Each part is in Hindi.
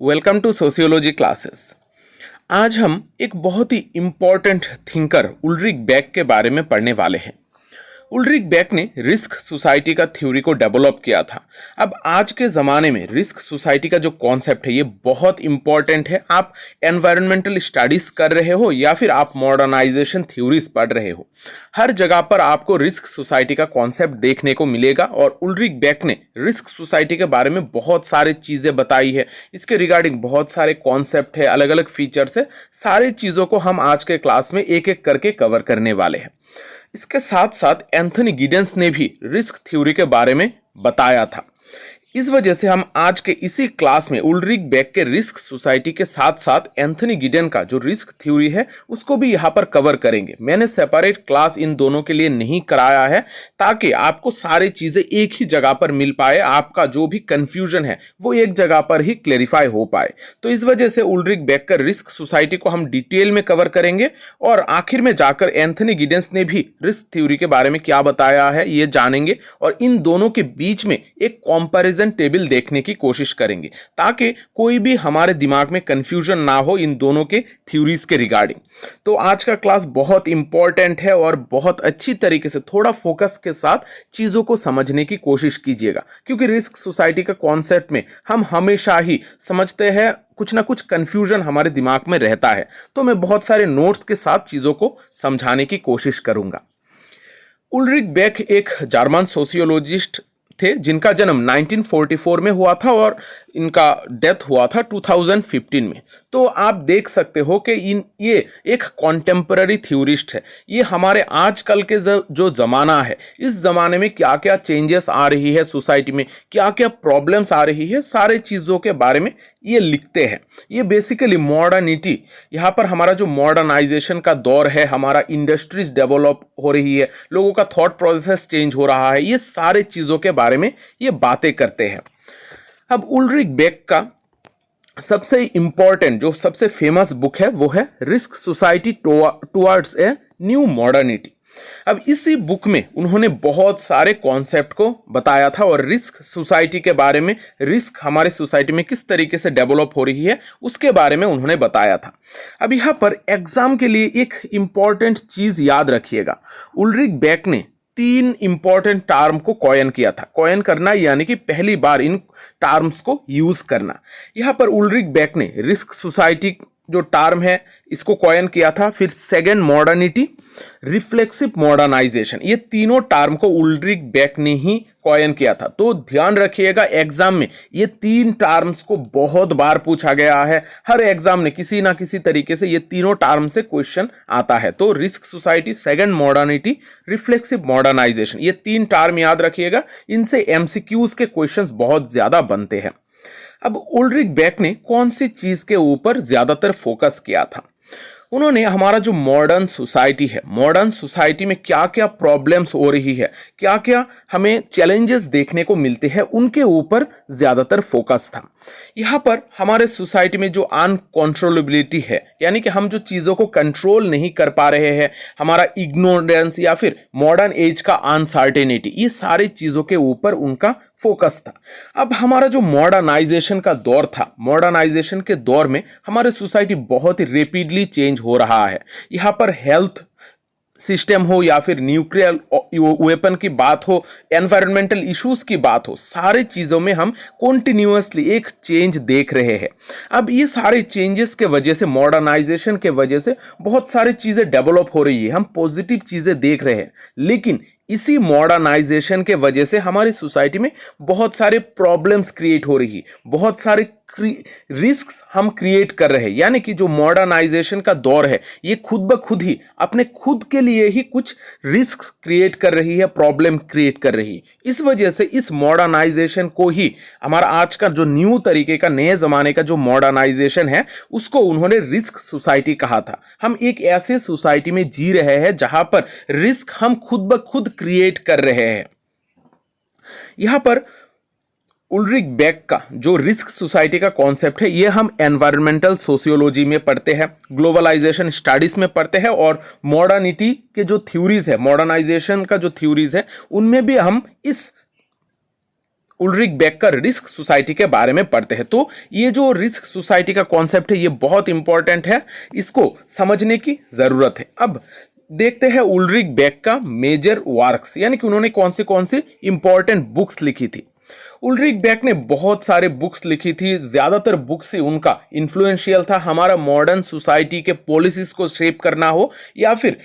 Welcome to sociology classes. आज हम एक बहुत ही इम्पॉर्टेंट थिंकर उल्रिक बेक के बारे में पढ़ने वाले हैं। उल्रिक बेक ने रिस्क सोसाइटी का थ्योरी को डेवलप किया था। अब आज के ज़माने में रिस्क सोसाइटी का जो कॉन्सेप्ट है ये बहुत इंपॉर्टेंट है। आप एनवायरमेंटल स्टडीज़ कर रहे हो या फिर आप मॉडर्नाइजेशन थ्योरीज पढ़ रहे हो, हर जगह पर आपको रिस्क सोसाइटी का कॉन्सेप्ट देखने को मिलेगा। और उल्रिक बेक ने रिस्क सोसाइटी के बारे में बहुत सारी चीज़ें बताई है। इसके रिगार्डिंग बहुत सारे कॉन्सेप्ट है, अलग अलग फीचर्स है। सारी चीज़ों को हम आज के क्लास में एक एक करके कवर करने वाले हैं। इसके साथ साथ एंथनी गिडेंस ने भी रिस्क थ्योरी के बारे में बताया था। इस वजह से हम आज के इसी क्लास में उल्रिक बेक के रिस्क सोसाइटी के साथ साथ एंथनी गिडेन का जो रिस्क थ्योरी है उसको भी यहाँ पर कवर करेंगे। मैंने सेपरेट क्लास इन दोनों के लिए नहीं कराया है ताकि आपको सारी चीज़ें एक ही जगह पर मिल पाए, आपका जो भी कंफ्यूजन है वो एक जगह पर ही क्लेरिफाई हो पाए। तो इस वजह से उल्रिक बेक का रिस्क सोसाइटी को हम डिटेल में कवर करेंगे और आखिर में जाकर एंथनी गिडेंस ने भी रिस्क थ्योरी के बारे में क्या बताया है ये जानेंगे और इन दोनों के बीच में एक कंपैरिजन टेबल देखने की कोशिश करेंगे ताकि कोई भी हमारे दिमाग में कंफ्यूजन ना हो इन दोनों के थ्योरीज के रिगार्डिंग। तो आज का क्लास बहुत इंपॉर्टेंट है और बहुत अच्छी तरीके से थोड़ा फोकस के साथ चीजों को समझने की कोशिश कीजिएगा, क्योंकि रिस्क सोसाइटी का कॉन्सेप्ट में हम हमेशा ही समझते हैं कुछ ना कुछ कंफ्यूजन हमारे दिमाग में रहता है। तो मैं बहुत सारे नोट्स के साथ चीजों को समझाने की कोशिश करूंगा। उल्रिक बेक एक जर्मन सोशियोलॉजिस्ट थे जिनका जन्म 1944 में हुआ था और इनका डेथ हुआ था 2015 में। तो आप देख सकते हो कि ये एक कॉन्टेम्पररी थ्योरिस्ट है। ये हमारे आजकल के जो ज़माना है, इस ज़माने में क्या क्या चेंजेस आ रही है सोसाइटी में, क्या क्या प्रॉब्लम्स आ रही है, सारे चीज़ों के बारे में ये लिखते हैं। ये बेसिकली मॉडर्निटी, यहाँ पर हमारा जो मॉडर्नाइजेशन का दौर है, हमारा इंडस्ट्रीज डेवलप हो रही है, लोगों का थॉट प्रोसेस चेंज हो रहा है, ये सारे चीज़ों के बारे में ये बातें करते हैं। अब उल्रिक बेक का सबसे इंपॉर्टेंट जो सबसे फेमस बुक है वो है risk society towards a new modernity. अब इसी बुक में उन्होंने बहुत सारे कॉन्सेप्ट को बताया था और रिस्क सोसाइटी के बारे में, रिस्क हमारे सोसाइटी में किस तरीके से डेवलप हो रही है उसके बारे में उन्होंने बताया था। अब यहाँ पर एग्जाम के लिए एक इंपॉर्टेंट चीज याद रखिएगा। उल्रिक बेक ने 3 इंपॉर्टेंट टर्म को कॉइन किया था। कॉइन करना यानी कि पहली बार इन टर्म्स को यूज करना। यहाँ पर उल्रिक बेक ने रिस्क सोसाइटी जो टर्म है इसको कॉइन किया था, फिर सेकेंड मॉडर्निटी, रिफ्लेक्सिव मॉडर्नाइजेशन, ये तीनों टर्म को उल्रिक बेक ने ही कॉइन किया था। तो ध्यान रखिएगा एग्जाम में ये 3 टर्म्स को बहुत बार पूछा गया है। हर एग्जाम में किसी ना किसी तरीके से ये तीनों टर्म से क्वेश्चन आता है। तो risk society, second modernity, reflexive modernisation, ये 3 टर्म याद रखिएगा। इनसे एमसीक्यूज के क्वेश्चंस बहुत ज्यादा बनते हैं। अब उल्रिक बेक ने कौन सी चीज के ऊपर ज्यादातर फोकस किया था? उन्होंने हमारा जो मॉडर्न सोसाइटी है, मॉडर्न सोसाइटी में क्या क्या प्रॉब्लम्स हो रही है, क्या क्या हमें चैलेंजेस देखने को मिलते हैं, उनके ऊपर ज्यादातर फोकस था। यहाँ पर हमारे सोसाइटी में जो अनकंट्रोलेबिलिटी है, यानी कि हम जो चीज़ों को कंट्रोल नहीं कर पा रहे हैं, हमारा इग्नोरेंस या फिर मॉडर्न एज का अनसर्टेनिटी, ये सारी चीज़ों के ऊपर उनका फोकस था। अब हमारा जो मॉडर्नाइजेशन का दौर था, मॉडर्नाइजेशन के दौर में हमारे सोसाइटी बहुत ही रेपिडली चेंज हो रहा है। यहाँ पर हेल्थ सिस्टम हो या फिर न्यूक्लियर वेपन की बात हो, एनवायरमेंटल इश्यूज की बात हो, सारे चीज़ों में हम कॉन्टिन्यूसली एक चेंज देख रहे हैं। अब ये सारे चेंजेस के वजह से, मॉडर्नाइजेशन के वजह से बहुत सारी चीज़ें डेवलप हो रही है, हम पॉजिटिव चीज़ें देख रहे हैं। लेकिन इसी मॉडर्नाइजेशन के वजह से हमारी सोसाइटी में बहुत सारे प्रॉब्लम्स क्रिएट हो रही है, बहुत सारे रिस्क्स हम क्रिएट कर रहे हैं। यानी कि जो मॉडर्नाइजेशन का दौर है ये खुद ब खुद ही अपने खुद के लिए ही कुछ रिस्क क्रिएट कर रही है, प्रॉब्लम क्रिएट कर रही है। इस वजह से इस मॉडर्नाइजेशन को ही हमारा आज का जो न्यू तरीके का, नए जमाने का जो मॉडर्नाइजेशन है उसको उन्होंने रिस्क सोसाइटी कहा था। हम एक ऐसे सोसाइटी में जी रहे हैं जहां पर रिस्क हम खुद ब खुद क्रिएट कर रहे हैं। यहां पर उल्रिक बेक का जो रिस्क सोसाइटी का कॉन्सेप्ट है ये हम एनवायरमेंटल सोशियोलॉजी में पढ़ते हैं, ग्लोबलाइजेशन स्टडीज में पढ़ते हैं और मॉडर्निटी के जो थ्योरीज है, मॉडर्नाइजेशन का जो थ्योरीज है उनमें भी हम इस उल्रिक बेक का रिस्क सोसाइटी के बारे में पढ़ते हैं। तो ये जो रिस्क सोसाइटी का कॉन्सेप्ट है ये बहुत इंपॉर्टेंट है, इसको समझने की जरूरत है। अब देखते हैं उल्रिक बेक का मेजर वर्क्स, यानी कि उन्होंने कौन सी इंपॉर्टेंट बुक्स लिखी थी। उल्रिक बेक ने बहुत सारे बुक्स लिखी थी, ज्यादातर बुक्स से उनका इन्फ्लुएंशियल था। हमारा मॉडर्न सोसाइटी के पॉलिसीज को शेप करना हो या फिर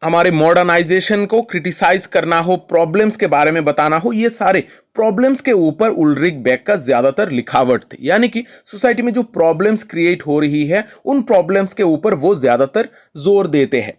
हमारे मॉडर्नाइजेशन को क्रिटिसाइज करना हो, प्रॉब्लम्स के बारे में बताना हो, ये सारे प्रॉब्लम्स के ऊपर उल्रिक बेक का ज्यादातर लिखावट थी। यानी कि सोसाइटी में जो प्रॉब्लम्स क्रिएट हो रही है उन प्रॉब्लम्स के ऊपर वो ज्यादातर जोर देते हैं।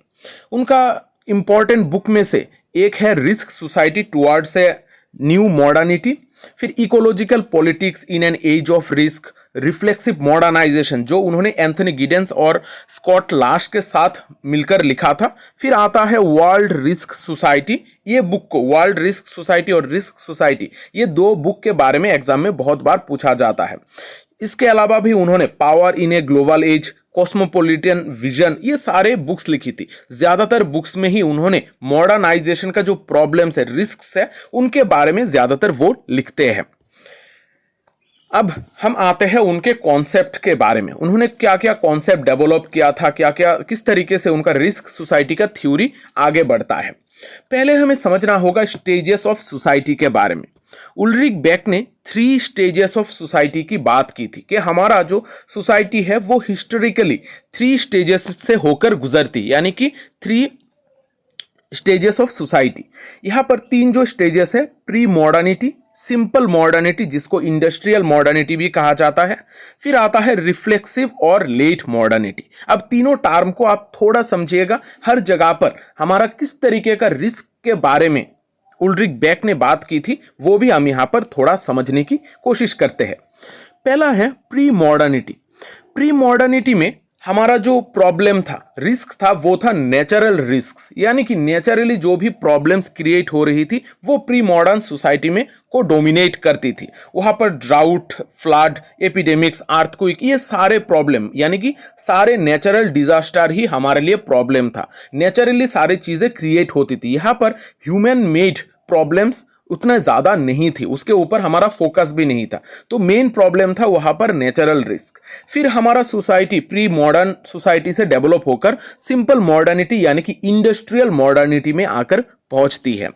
उनका इंपॉर्टेंट बुक में से एक है risk society towards a new modernity, फिर ecological politics in an age of risk, reflexive modernization जो उन्होंने एंथनी गिडेंस और स्कॉट लाश के साथ मिलकर लिखा था। फिर आता है वर्ल्ड रिस्क सोसाइटी। ये बुक को वर्ल्ड रिस्क सोसाइटी और रिस्क सोसाइटी ये दो बुक के बारे में एग्जाम में बहुत बार पूछा जाता है। इसके अलावा भी उन्होंने power in a global age, cosmopolitan vision, ये सारे बुक्स लिखी थी। ज्यादातर बुक्स में ही उन्होंने मॉडर्नाइजेशन का जो प्रॉब्लम्स है, रिस्क्स है, उनके बारे में ज्यादातर वो लिखते हैं। अब हम आते हैं उनके कॉन्सेप्ट के बारे में। उन्होंने क्या क्या कॉन्सेप्ट डेवलप किया था, क्या क्या किस तरीके से उनका रिस्क सोसाइटी का थ्योरी आगे बढ़ता है। पहले हमें समझना होगा स्टेजेस ऑफ सोसाइटी के बारे में। उल्रिक बेक ने 3 स्टेजेस ऑफ सोसाइटी की बात की थी कि हमारा जो सोसाइटी है वो हिस्टोरिकली 3 स्टेजेस से होकर गुजरती, यानी कि 3 स्टेजेस ऑफ सोसाइटी। यहां पर 3 जो स्टेजेस है, प्री मॉडर्निटी, सिंपल मॉडर्निटी जिसको इंडस्ट्रियल मॉडर्निटी भी कहा जाता है, फिर आता है रिफ्लेक्सिव और लेट मॉडर्निटी। अब तीनों टर्म को आप थोड़ा समझिएगा, हर जगह पर हमारा किस तरीके का रिस्क के बारे में उल्रिक बेक ने बात की थी वो भी हम यहां पर थोड़ा समझने की कोशिश करते हैं। पहला है प्री मॉडर्निटी। प्री मॉडर्निटी में हमारा जो प्रॉब्लम था, रिस्क था, वो था नेचुरल रिस्क, यानी कि नेचुरली जो भी प्रॉब्लम्स क्रिएट हो रही थी वो प्री मॉडर्न सोसाइटी में को डोमिनेट करती थी। वहां पर ड्राउट, फ्लड, एपिडेमिक्स, अर्थक्वेक, ये सारे प्रॉब्लम यानी कि सारे नेचुरल डिजास्टर ही हमारे लिए प्रॉब्लम था। नेचुरली सारी चीजें क्रिएट होती थी। यहां पर ह्यूमन मेड प्रॉब्लम्स उतना ज्यादा नहीं थी, उसके ऊपर हमारा फोकस भी नहीं था। तो मेन प्रॉब्लम था वहां पर नेचुरल रिस्क। फिर हमारा सोसाइटी प्री मॉडर्न सोसाइटी से डेवलप होकर सिंपल मॉडर्निटी यानी कि इंडस्ट्रियल मॉडर्निटी में आकर पहुंचती है।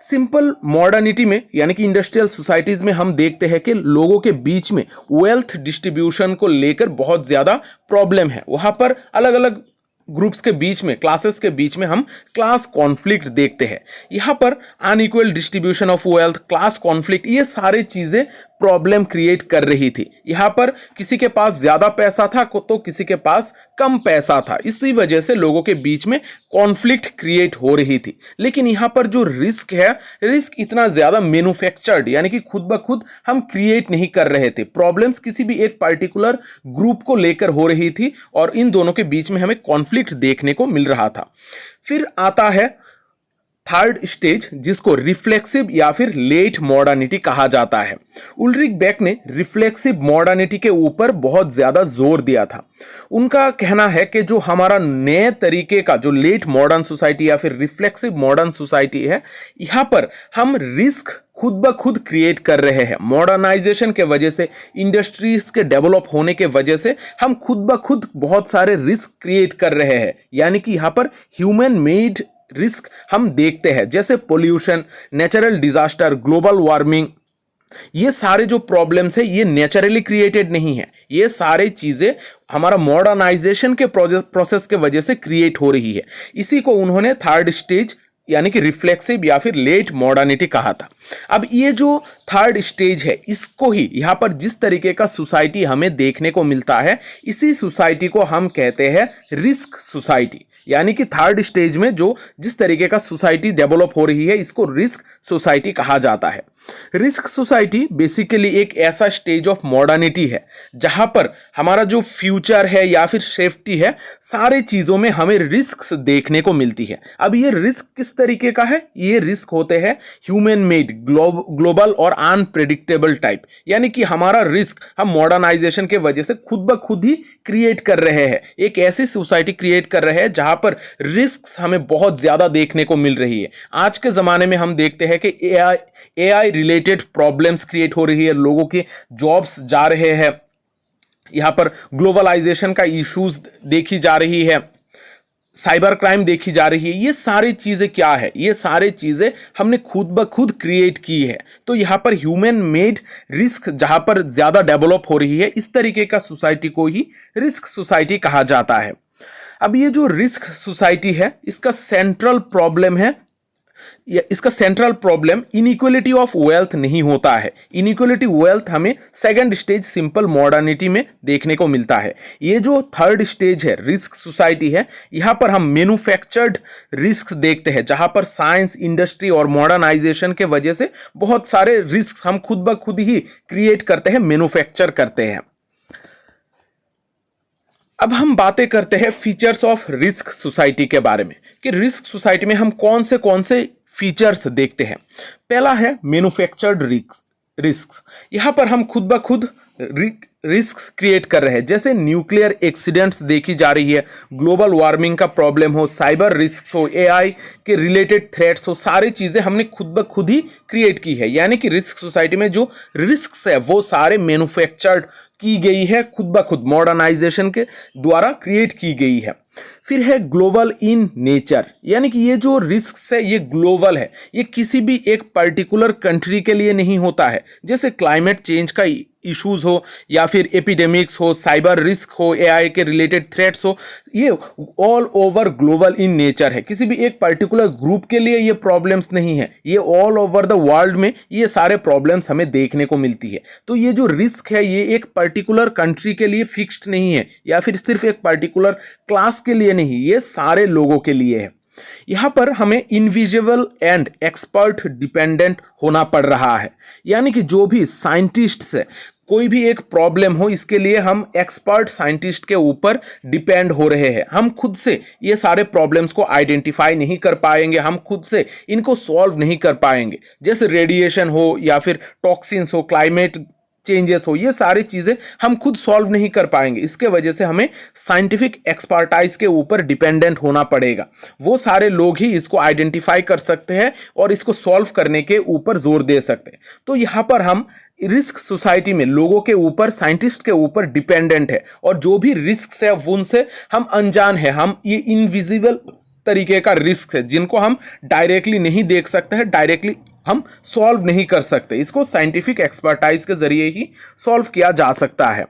सिंपल मॉडर्निटी में यानी कि इंडस्ट्रियल सोसाइटीज में हम देखते हैं कि लोगों के बीच में वेल्थ डिस्ट्रीब्यूशन को लेकर बहुत ज्यादा प्रॉब्लम है। वहां पर अलग अलग ग्रुप्स के बीच में, क्लासेस के बीच में हम क्लास कॉन्फ्लिक्ट देखते हैं। यहां पर unequal distribution of wealth, class conflict, ये सारी चीजें प्रॉब्लम क्रिएट कर रही थी। यहां पर किसी के पास ज्यादा पैसा था तो किसी के पास कम पैसा था, इसी वजह से लोगों के बीच में कॉन्फ्लिक्ट क्रिएट हो रही थी। लेकिन यहां पर जो रिस्क है, रिस्क इतना ज्यादा मैन्युफैक्चर्ड यानी कि खुद ब खुद हम क्रिएट नहीं कर रहे थे। प्रॉब्लम्स किसी भी एक पर्टिकुलर ग्रुप को लेकर हो रही थी और इन दोनों के बीच में हमें कॉन्फ्लिक्ट देखने को मिल रहा था। फिर आता है थर्ड स्टेज जिसको रिफ्लेक्सिव या फिर लेट मॉडर्निटी कहा जाता है। उल्रिक बेक ने रिफ्लेक्सिव मॉडर्निटी के ऊपर बहुत ज्यादा जोर दिया था। उनका कहना है कि जो हमारा नए तरीके का जो लेट मॉडर्न सोसाइटी या फिर रिफ्लेक्सिव मॉडर्न सोसाइटी है, यहां पर हम रिस्क खुद ब खुद क्रिएट कर रहे हैं। मॉडर्नाइजेशन के वजह से, इंडस्ट्रीज के डेवलप होने के वजह से हम खुद ब खुद बहुत सारे रिस्क क्रिएट कर रहे हैं। यानी कि यहां पर ह्यूमन मेड रिस्क हम देखते हैं, जैसे pollution, natural disaster, global warming, ये सारे जो प्रॉब्लम्स है ये नेचुरली क्रिएटेड नहीं है। ये सारे चीजें हमारा मॉडर्नाइजेशन के प्रोसेस के वजह से क्रिएट हो रही है। इसी को उन्होंने थर्ड स्टेज यानी कि रिफ्लेक्सिव या फिर लेट मॉडर्निटी कहा था। अब ये जो थर्ड स्टेज है, इसको ही यहां पर जिस तरीके का सोसाइटी हमें देखने को मिलता है, इसी सोसाइटी को हम कहते हैं रिस्क सोसाइटी। यानी कि थर्ड स्टेज में जो जिस तरीके का सोसाइटी डेवलप हो रही है, इसको रिस्क सोसाइटी कहा जाता है। रिस्क सोसाइटी बेसिकली एक ऐसा स्टेज ऑफ मॉडर्निटी है जहां पर हमारा जो फ्यूचर है या फिर सेफ्टी है, सारे चीजों में हमें रिस्क देखने को मिलती है। अब ये रिस्क किस तरीके का है? ये रिस्क होते हैं ह्यूमन मेड, ग्लोबल और अनप्रेडिक्टेबल टाइप, यानी कि हमारा रिस्क हम मॉडर्नाइजेशन के वजह से खुद ब खुद ही क्रिएट कर रहे हैं। एक ऐसी सोसाइटी क्रिएट कर रहे हैं जहां पर रिस्क हमें बहुत ज्यादा देखने को मिल रही है। आज के जमाने में हम देखते हैं कि एआई रिलेटेड प्रॉब्लम्स क्रिएट हो रही है, लोगों के जॉब्स जा रहे हैं, यहां पर ग्लोबलाइजेशन का इश्यूज देखी जा रही है, साइबर क्राइम देखी जा रही है। ये सारी चीजें क्या है? ये सारी चीजें हमने खुद ब खुद क्रिएट की है। तो यहां पर ह्यूमन मेड रिस्क जहां पर ज्यादा डेवलप हो रही है, इस तरीके का सोसाइटी को ही रिस्क सोसाइटी कहा जाता है। अब ये जो रिस्क सोसाइटी है, इसका central problem inequality of wealth नहीं होता है। इनइक्वलिटी वेल्थ हमें सेकंड स्टेज सिंपल मॉडर्निटी में देखने को मिलता है। ये जो थर्ड स्टेज है रिस्क सोसाइटी है, यहां पर हम मैन्युफैक्चर्ड रिस्क देखते हैं, जहां पर साइंस, इंडस्ट्री और मॉडर्नाइजेशन के वजह से बहुत सारे रिस्क हम खुद ब खुद ही क्रिएट करते हैं, मैन्युफैक्चर करते हैं। अब हम बातें करते हैं फीचर्स ऑफ रिस्क सोसाइटी के बारे में, कि रिस्क सोसाइटी में हम कौन से फीचर्स देखते हैं। पहला है मैन्युफैक्चर्ड रिस्क। यहां पर हम खुद ब खुद रिस्क क्रिएट कर रहे हैं, जैसे न्यूक्लियर एक्सीडेंट्स देखी जा रही है, ग्लोबल वार्मिंग का प्रॉब्लम हो, साइबर रिस्क हो, एआई के रिलेटेड थ्रेट्स हो, सारी चीजें हमने खुद ब खुद ही क्रिएट की है। यानी कि रिस्क सोसाइटी में जो रिस्क है वो सारे मैन्युफैक्चर्ड की गई है, खुद ब खुद मॉडर्नाइजेशन के द्वारा क्रिएट की गई है। फिर है ग्लोबल इन नेचर, यानी कि ये जो रिस्क है ये ग्लोबल है, ये किसी भी एक पर्टिकुलर कंट्री के लिए नहीं होता है। जैसे क्लाइमेट चेंज का इश्यूज हो, या फिर एपिडेमिक्स हो, साइबर रिस्क हो, एआई के रिलेटेड थ्रेट्स हो, ये all over global in nature है। किसी भी एक पर्टिकुलर ग्रुप के लिए ये प्रॉब्लम्स नहीं है, ये ऑल ओवर द वर्ल्ड में ये सारे प्रॉब्लम्स हमें देखने को मिलती है। तो ये जो रिस्क है ये एक पर्टिकुलर कंट्री के लिए फिक्स्ड नहीं है, या फिर सिर्फ एक पर्टिकुलर क्लास के लिए नहीं, ये सारे लोगों के लिए है। यहां पर हमें इंडिविजुअल एंड एक्सपर्ट डिपेंडेंट होना पड़ रहा है, यानी कि जो भी साइंटिस्ट्स है, कोई भी एक प्रॉब्लम हो, इसके लिए हम एक्सपर्ट साइंटिस्ट के ऊपर डिपेंड हो रहे हैं। हम खुद से ये सारे प्रॉब्लम्स को आइडेंटिफाई नहीं कर पाएंगे, हम खुद से इनको सॉल्व नहीं कर पाएंगे। जैसे रेडिएशन हो, या फिर टॉक्सिन्स हो, क्लाइमेट चेंजेस हो, ये सारी चीजें हम खुद सॉल्व नहीं कर पाएंगे। इसके वजह से हमें साइंटिफिक एक्सपर्टाइज के ऊपर डिपेंडेंट होना पड़ेगा। वो सारे लोग ही इसको आइडेंटिफाई कर सकते हैं और इसको सॉल्व करने के ऊपर जोर दे सकते हैं। तो यहां पर हम रिस्क सोसाइटी में लोगों के ऊपर, साइंटिस्ट के ऊपर डिपेंडेंट है, और जो भी रिस्क है उनसे हम अनजान है। हम ये इनविजिबल तरीके का रिस्क है जिनको हम डायरेक्टली नहीं देख सकते हैं, डायरेक्टली हम सॉल्व नहीं कर सकते। इसको साइंटिफिक एक्सपर्टाइज के जरिए ही सॉल्व किया जा सकता है।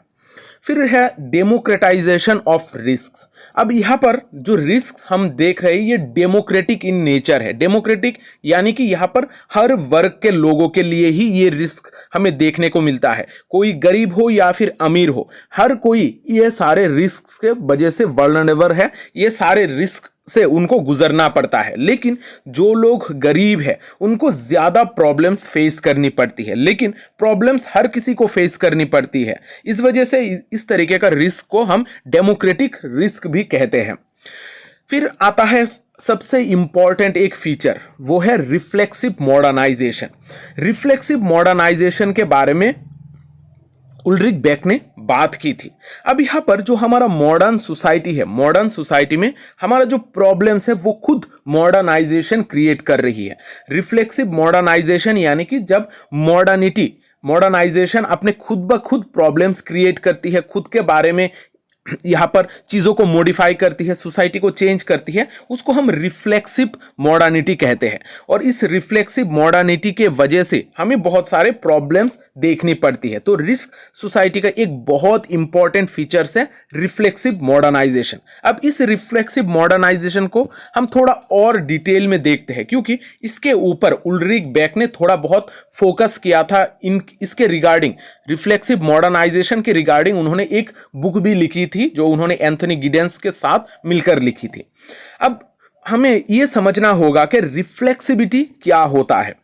फिर है डेमोक्रेटाइजेशन ऑफ रिस्क। अब यहां पर जो रिस्क हम देख रहे हैं ये डेमोक्रेटिक इन नेचर है। डेमोक्रेटिक यानी कि यहां पर हर वर्ग के लोगों के लिए ही ये रिस्क हमें देखने को मिलता है। कोई गरीब हो या फिर अमीर हो, हर कोई ये सारे रिस्क के वजह से वल्नरेबल है, ये सारे रिस्क से उनको गुजरना पड़ता है। लेकिन जो लोग गरीब है उनको ज्यादा प्रॉब्लम्स फेस करनी पड़ती है, लेकिन प्रॉब्लम्स हर किसी को फेस करनी पड़ती है। इस वजह से इस तरीके का रिस्क को हम डेमोक्रेटिक रिस्क भी कहते हैं। फिर आता है सबसे इंपॉर्टेंट एक फीचर, वो है रिफ्लेक्सिव मॉडर्नाइजेशन। रिफ्लेक्सिव मॉडर्नाइजेशन के बारे में उल्रिक बेक ने बात की थी। अब यहां पर जो हमारा मॉडर्न सोसाइटी है, मॉडर्न सोसाइटी में हमारा जो प्रॉब्लम्स है वो खुद मॉडर्नाइजेशन क्रिएट कर रही है। रिफ्लेक्सिव मॉडर्नाइजेशन यानी कि जब मॉडर्नाइजेशन अपने खुद ब खुद प्रॉब्लम्स क्रिएट करती है, खुद के बारे में यहां पर चीजों को मॉडिफाई करती है, सोसाइटी को चेंज करती है, उसको हम रिफ्लेक्सिव मॉडर्निटी कहते हैं। और इस रिफ्लेक्सिव मॉडर्निटी के वजह से हमें बहुत सारे प्रॉब्लम्स देखनी पड़ती है। तो रिस्क सोसाइटी का एक बहुत इंपॉर्टेंट फीचर्स है रिफ्लेक्सिव मॉडर्नाइजेशन। अब इस रिफ्लेक्सिव मॉडर्नाइजेशन को हम थोड़ा और डिटेल में देखते हैं, क्योंकि इसके ऊपर उल्रिक बेक ने थोड़ा बहुत फोकस किया था। इसके रिगार्डिंग, रिफ्लेक्सिव मॉडर्नाइजेशन के रिगार्डिंग उन्होंने एक बुक भी लिखी थी जो उन्होंने एंथनी गिडेंस के साथ मिलकर लिखी थी। अब हमें यह समझना होगा कि रिफ्लेक्सिबिटी क्या होता है।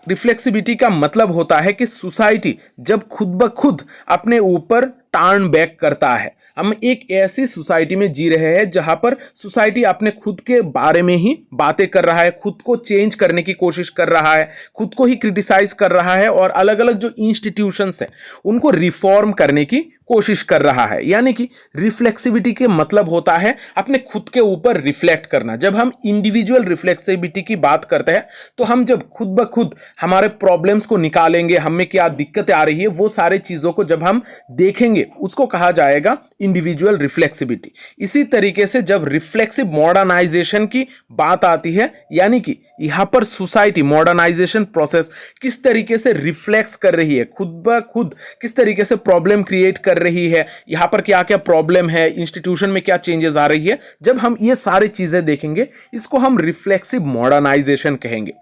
रिफ्लेक्सिबिटी का मतलब होता है कि सोसाइटी जब खुद ब खुद अपने ऊपर टर्न बैक करता है। हम एक ऐसी सोसाइटी में जी रहे हैं जहां पर सोसाइटी अपने खुद के बारे में ही बातें कर रहा है, खुद को चेंज करने की कोशिश कर रहा है, खुद को ही क्रिटिसाइज कर रहा है और अलग अलग जो इंस्टीट्यूशंस हैं उनको रिफॉर्म करने की कोशिश कर रहा है। यानी कि रिफ्लेक्सिविटी के मतलब होता है अपने खुद के ऊपर रिफ्लेक्ट करना। जब हम इंडिविजुअल रिफ्लेक्सिविटी की बात करते हैं तो हम जब खुद ब खुद हमारे प्रॉब्लम्स को निकालेंगे, हमें क्या दिक्कतें आ रही है वो सारी चीजों को जब हम देखेंगे उसको कहा जाएगा इंडिविजुअल रिफ्लेक्सिविटी। इसी तरीके से जब रिफ्लेक्सिव मॉडर्नाइजेशन की बात आती है, यानी कि यहां पर सोसाइटी मॉडर्नाइजेशन प्रोसेस किस तरीके से रिफ्लेक्स कर रही है, खुद ब खुद किस तरीके से प्रॉब्लम क्रिएट कर रही है, यहां पर क्या क्या प्रॉब्लम है, इंस्टीट्यूशन में क्या चेंजेस आ रही है, जब हम ये सारी चीजें देखेंगे इसको हम रिफ्लेक्सिव मॉडर्नाइजेशन कहेंगे।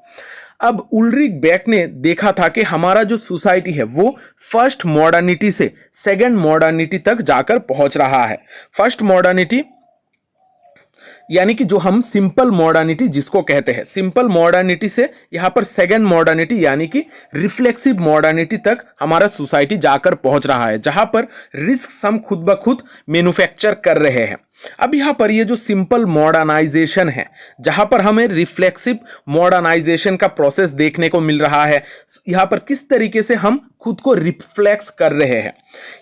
अब उल्रिक बेक ने देखा था कि हमारा जो सोसाइटी है वो फर्स्ट मॉडर्निटी से सेकंड मॉडर्निटी तक जाकर पहुंच रहा है। फर्स्ट मॉडर्निटी यानी कि जो हम सिंपल मॉडर्निटी जिसको कहते हैं, सिंपल मॉडर्निटी से यहां पर सेकंड मॉडर्निटी यानी कि रिफ्लेक्सिव मॉडर्निटी तक हमारा सोसाइटी जाकर पहुंच रहा है, जहां पर रिस्क हम खुद ब खुद मैन्युफैक्चर कर रहे हैं। अब यहां पर ये जो सिंपल मॉडर्नाइजेशन है, जहां पर हमें रिफ्लेक्सिव मॉडर्नाइजेशन का प्रोसेस देखने को मिल रहा है, यहां पर किस तरीके से हम खुद को रिफ्लेक्स कर रहे हैं।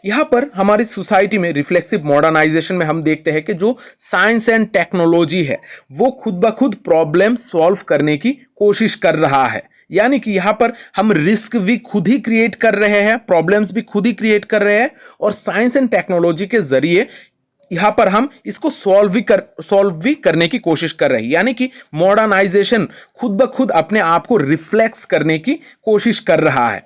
यहां पर हमारी सोसाइटी में रिफ्लेक्सिव मॉडर्नाइजेशन में हम देखते हैं कि जो साइंस एंड टेक्नोलॉजी है वो खुद ब खुद प्रॉब्लम सॉल्व करने की कोशिश कर रहा है। यानी कि यहां पर हम रिस्क भी खुद ही क्रिएट कर रहे हैं, प्रॉब्लम्स भी खुद ही क्रिएट कर रहे हैं और साइंस एंड टेक्नोलॉजी के जरिए यहां पर हम इसको सॉल्व भी करने की कोशिश कर रहे हैं। यानी कि मॉडर्नाइजेशन खुद ब खुद अपने आप को रिफ्लेक्स करने की कोशिश कर रहा है।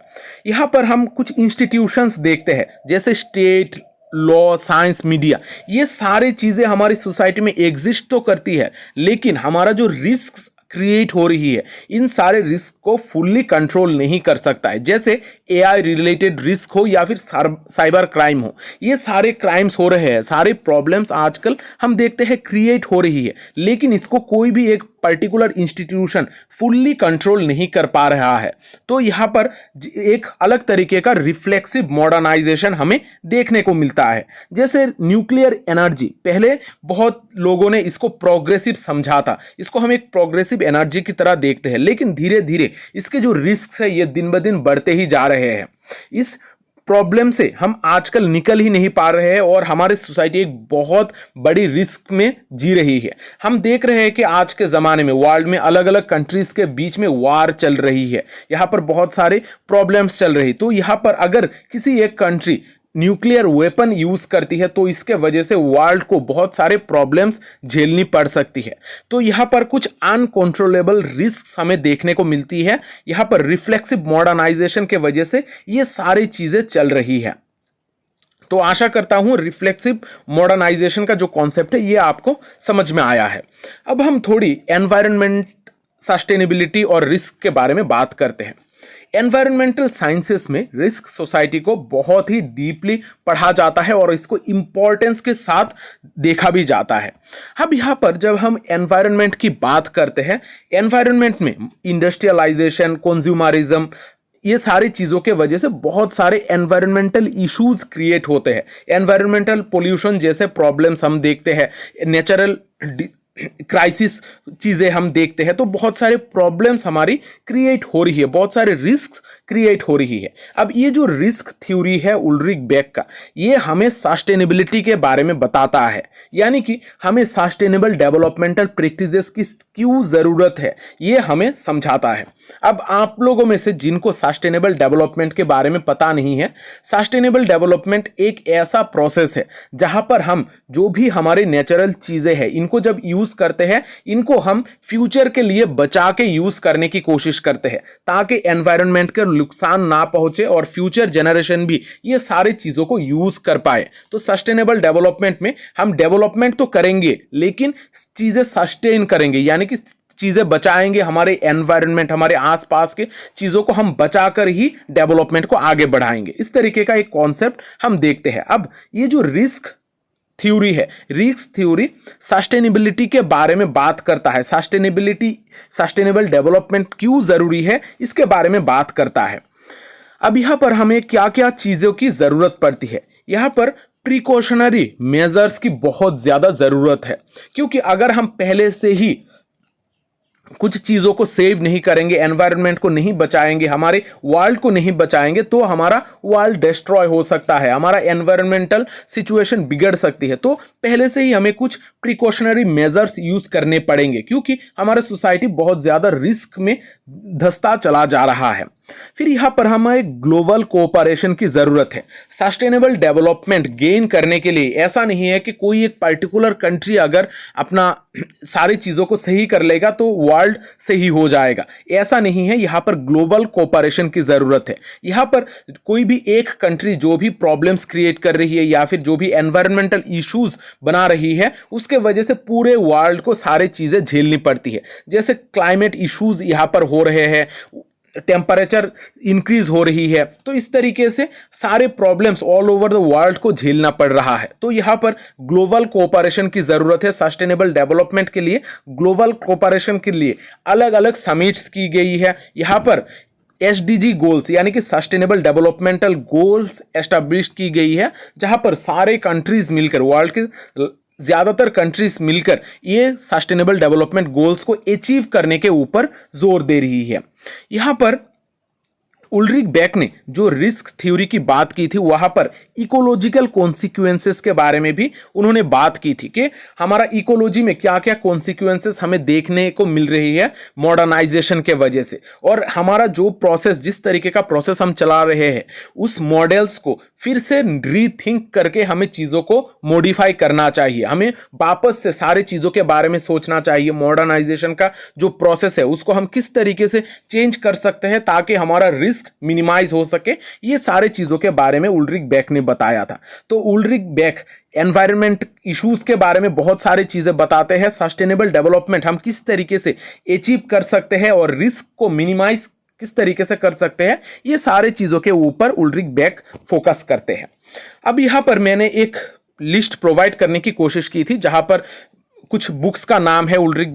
यहां पर हम कुछ इंस्टीट्यूशंस देखते हैं जैसे स्टेट, लॉ, साइंस, मीडिया, ये सारी चीजें हमारी सोसाइटी में एग्जिस्ट तो करती है, लेकिन हमारा जो रिस्क क्रिएट हो रही है इन सारे रिस्क को फुल्ली कंट्रोल नहीं कर सकता है। जैसे एआई रिलेटेड रिस्क हो या फिर साइबर क्राइम हो, ये सारे क्राइम्स हो रहे हैं, सारे प्रॉब्लम्स आजकल हम देखते हैं क्रिएट हो रही है, लेकिन इसको कोई भी एक पर्टिकुलर इंस्टीट्यूशन फुल्ली कंट्रोल नहीं कर पा रहा है। तो यहां पर एक अलग तरीके का रिफ्लेक्सिव मॉडर्नाइजेशन हमें देखने को मिलता है। जैसे न्यूक्लियर एनर्जी, पहले बहुत लोगों ने इसको प्रोग्रेसिव समझा था, इसको हम एक प्रोग्रेसिव एनर्जी की तरह देखते हैं, लेकिन धीरे धीरे इसके जो रिस्क है ये दिन ब दिन बढ़ते ही जा रहे हैं। इस प्रॉब्लम से हम आजकल निकल ही नहीं पा रहे हैं और हमारी सोसाइटी एक बहुत बड़ी रिस्क में जी रही है। हम देख रहे हैं कि आज के ज़माने में वर्ल्ड में अलग अलग कंट्रीज़ के बीच में वार चल रही है, यहाँ पर बहुत सारे प्रॉब्लम्स चल रही। तो यहाँ पर अगर किसी एक कंट्री न्यूक्लियर वेपन यूज करती है तो इसके वजह से वर्ल्ड को बहुत सारे प्रॉब्लम्स झेलनी पड़ सकती है। तो यहाँ पर कुछ अनकंट्रोलेबल रिस्क हमें देखने को मिलती है। यहाँ पर रिफ्लेक्सिव मॉडर्नाइजेशन के वजह से ये सारी चीजें चल रही है। तो आशा करता हूं रिफ्लेक्सिव मॉडर्नाइजेशन का जो कॉन्सेप्ट है ये आपको समझ में आया है। अब हम थोड़ी एनवायरनमेंट, सस्टेनेबिलिटी और रिस्क के बारे में बात करते हैं। एनवायरमेंटल साइंसेस में रिस्क सोसाइटी को बहुत ही डीपली पढ़ा जाता है और इसको इंपॉर्टेंस के साथ देखा भी जाता है। अब यहाँ पर जब हम एनवायरनमेंट की बात करते हैं, एनवायरनमेंट में इंडस्ट्रियलाइजेशन, कंज्यूमरिज्म, ये सारी चीज़ों के वजह से बहुत सारे एनवायरमेंटल इश्यूज क्रिएट होते हैं। एनवायरमेंटल पोल्यूशन जैसे प्रॉब्लम्स हम देखते हैं, नेचुरल क्राइसिस चीज़ें हम देखते हैं, तो बहुत सारे प्रॉब्लम्स हमारी क्रिएट हो रही है, बहुत सारे रिस्क क्रिएट हो रही है। अब ये जो रिस्क थ्योरी है उल्रिक बेक का, ये हमें सस्टेनेबिलिटी के बारे में बताता है। यानी कि हमें सस्टेनेबल डेवलपमेंटल प्रैक्टिसेस की क्यों ज़रूरत है ये हमें समझाता है। अब आप लोगों में से जिनको सस्टेनेबल डेवलपमेंट के बारे में पता नहीं है, सस्टेनेबल डेवलपमेंट एक ऐसा प्रोसेस है जहां पर हम जो भी हमारे नेचुरल चीज़ें हैं इनको जब यूज़ करते हैं, इनको हम फ्यूचर के लिए बचा के यूज़ करने की कोशिश करते हैं ताकि एनवायरनमेंट के नुकसान ना पहुंचे और फ्यूचर जनरेशन भी ये सारी चीज़ों को यूज़ कर पाए। तो सस्टेनेबल डेवलपमेंट में हम डेवलपमेंट तो करेंगे लेकिन चीज़ें सस्टेन करेंगे, यानी कि चीज़ें बचाएंगे, हमारे एनवायरनमेंट, हमारे आसपास के चीज़ों को हम बचाकर ही डेवलपमेंट को आगे बढ़ाएंगे। इस तरीके का एक कॉन्सेप्ट हम देखते हैं। अब ये जो रिस्क थ्योरी है, रिस्क थ्योरी सस्टेनेबिलिटी के बारे में बात करता है। सस्टेनेबल डेवलपमेंट क्यों जरूरी है इसके बारे में बात करता है। अब यहाँ पर हमें क्या क्या चीज़ों की ज़रूरत पड़ती है, यहाँ पर प्रिकॉशनरी मेजर्स की बहुत ज़्यादा ज़रूरत है, क्योंकि अगर हम पहले से ही कुछ चीज़ों को सेव नहीं करेंगे, एनवायरनमेंट को नहीं बचाएंगे, हमारे वर्ल्ड को नहीं बचाएंगे, तो हमारा वर्ल्ड डिस्ट्रॉय हो सकता है, हमारा एनवायरमेंटल सिचुएशन बिगड़ सकती है। तो पहले से ही हमें कुछ प्रिकॉशनरी मेजर्स यूज करने पड़ेंगे, क्योंकि हमारा सोसाइटी बहुत ज़्यादा रिस्क में धंसता चला जा रहा है। फिर यहाँ पर हमें ग्लोबल कोऑपरेशन की ज़रूरत है। सस्टेनेबल डेवलपमेंट गेन करने के लिए ऐसा नहीं है कि कोई एक पर्टिकुलर कंट्री अगर अपना सारी चीज़ों को सही कर लेगा तो वर्ल्ड सही हो जाएगा, ऐसा नहीं है। यहाँ पर ग्लोबल कोऑपरेशन की ज़रूरत है। यहाँ पर कोई भी एक कंट्री जो भी प्रॉब्लम्स क्रिएट कर रही है या फिर जो भी एनवायरमेंटल इश्यूज बना रही है, उसके वजह से पूरे वर्ल्ड को सारी चीज़ें झेलनी पड़ती है। जैसे क्लाइमेट इश्यूज यहाँ पर हो रहे हैं, टेम्परेचर इंक्रीज हो रही है, तो इस तरीके से सारे problems all over the world को झेलना पड़ रहा है। तो यहाँ पर ग्लोबल कोऑपरेशन की ज़रूरत है। सस्टेनेबल डेवलपमेंट के लिए, ग्लोबल कोऑपरेशन के लिए अलग अलग समिट्स की गई है। यहाँ पर SDG गोल्स यानी कि सस्टेनेबल डेवलपमेंटल गोल्स एस्टैब्लिश की गई है, जहाँ पर सारे कंट्रीज मिलकर, वर्ल्ड के ज़्यादातर कंट्रीज मिलकर ये सस्टेनेबल डेवलपमेंट गोल्स को अचीव करने के ऊपर जोर दे रही है। यहाँ पर उल्रिक बेक ने जो रिस्क थ्योरी की बात की थी, वहां पर इकोलॉजिकल कॉन्सिक्वेंसेस के बारे में भी उन्होंने बात की थी कि हमारा इकोलॉजी में क्या क्या कॉन्सिक्वेंसेस हमें देखने को मिल रही है मॉडर्नाइजेशन के वजह से, और हमारा जो प्रोसेस, जिस तरीके का प्रोसेस हम चला रहे हैं, उस मॉडल्स को फिर से रीथिंक करके हमें चीज़ों को मॉडिफाई करना चाहिए। हमें वापस से सारी चीज़ों के बारे में सोचना चाहिए। मॉडर्नाइजेशन का जो प्रोसेस है उसको हम किस तरीके से चेंज कर सकते हैं ताकि हमारा रिस्क मिनिमाइज हो सके, ये सारे चीजों के बारे में उल्रिक बेक ने बताया था। तो उल्रिक बेक एनवायरनमेंट इश्यूज के बारे में बहुत सारी चीजें बताते हैं। सस्टेनेबल डेवलपमेंट हम किस तरीके से अचीव कर सकते हैं और रिस्क को मिनिमाइज किस तरीके से कर सकते हैं, ये सारे चीजों के ऊपर उल्रिक बेक फोकस करते हैं। अब यहां पर मैंने एक लिस्ट प्रोवाइड करने की कोशिश की थी, जहां पर कुछ बुक्स का नाम है, उल्रिक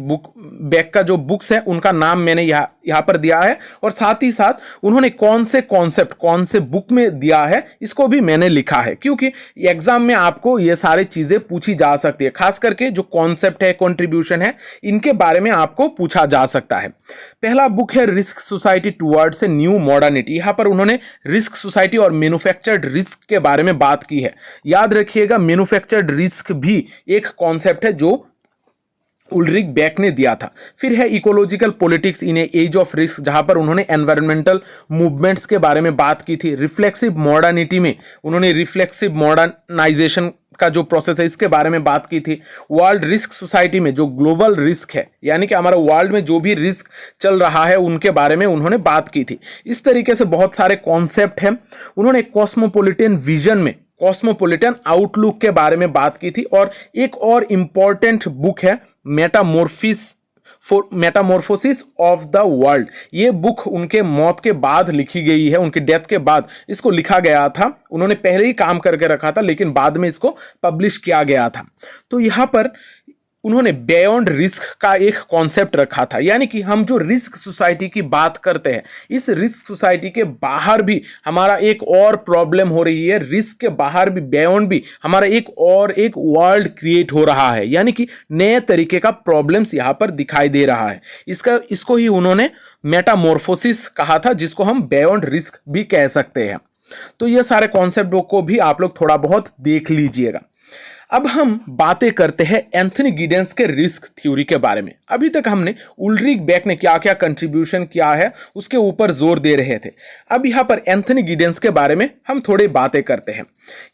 बेक का जो बुक्स है उनका नाम मैंने यहाँ पर दिया है, और साथ ही साथ उन्होंने कौन से कॉन्सेप्ट कौन से बुक में दिया है इसको भी मैंने लिखा है, क्योंकि एग्जाम में आपको ये सारी चीज़ें पूछी जा सकती है। खास करके जो कॉन्सेप्ट है, कंट्रीब्यूशन है, इनके बारे में आपको पूछा जा सकता है। पहला बुक है risk society towards a new modernity. यहाँ पर उन्होंने रिस्क सोसाइटी और मैन्युफैक्चर्ड रिस्क के बारे में बात की है। याद रखिएगा, मैन्युफैक्चर्ड रिस्क भी एक कॉन्सेप्ट है जो उल्रिक बेक ने दिया था। फिर है ecological politics in age of risk, जहां पर उन्होंने एनवायरमेंटल मूवमेंट्स के बारे में बात की थी। रिफ्लेक्सिव मॉडर्निटी में उन्होंने रिफ्लेक्सिव मॉडर्नाइजेशन का जो प्रोसेस है इसके बारे में बात की थी। वर्ल्ड रिस्क सोसाइटी में जो ग्लोबल रिस्क है, यानी कि हमारा वर्ल्ड में जो भी रिस्क चल रहा है उनके बारे में उन्होंने बात की थी। इस तरीके से बहुत सारे कॉन्सेप्ट हैं। उन्होंने कॉस्मोपॉलिटन विजन में कॉस्मोपॉलिटन आउटलुक के बारे में बात की थी। और एक और इंपॉर्टेंट बुक है मेटामॉर्फोसिस ऑफ द वर्ल्ड। ये बुक उनके मौत के बाद लिखी गई है, उनके डेथ के बाद इसको लिखा गया था। उन्होंने पहले ही काम करके रखा था, लेकिन बाद में इसको पब्लिश किया गया था। तो यहाँ पर उन्होंने बियॉन्ड रिस्क का एक कॉन्सेप्ट रखा था, यानी कि हम जो रिस्क सोसाइटी की बात करते हैं, इस रिस्क सोसाइटी के बाहर भी हमारा एक और प्रॉब्लम हो रही है। रिस्क के बाहर भी, बियॉन्ड भी हमारा एक वर्ल्ड क्रिएट हो रहा है, यानी कि नए तरीके का प्रॉब्लम्स यहाँ पर दिखाई दे रहा है। इसको ही उन्होंने मेटामॉर्फोसिस कहा था, जिसको हम बियॉन्ड रिस्क भी कह सकते हैं। तो ये सारे कॉन्सेप्ट को भी आप लोग थोड़ा बहुत देख लीजिएगा। अब हम बातें करते हैं एंथनी गिडेंस के रिस्क थ्योरी के बारे में। अभी तक हमने उल्रिक बेक ने क्या क्या कंट्रीब्यूशन किया है उसके ऊपर जोर दे रहे थे। अब यहाँ पर एंथनी गिडेंस के बारे में हम थोड़ी बातें करते हैं।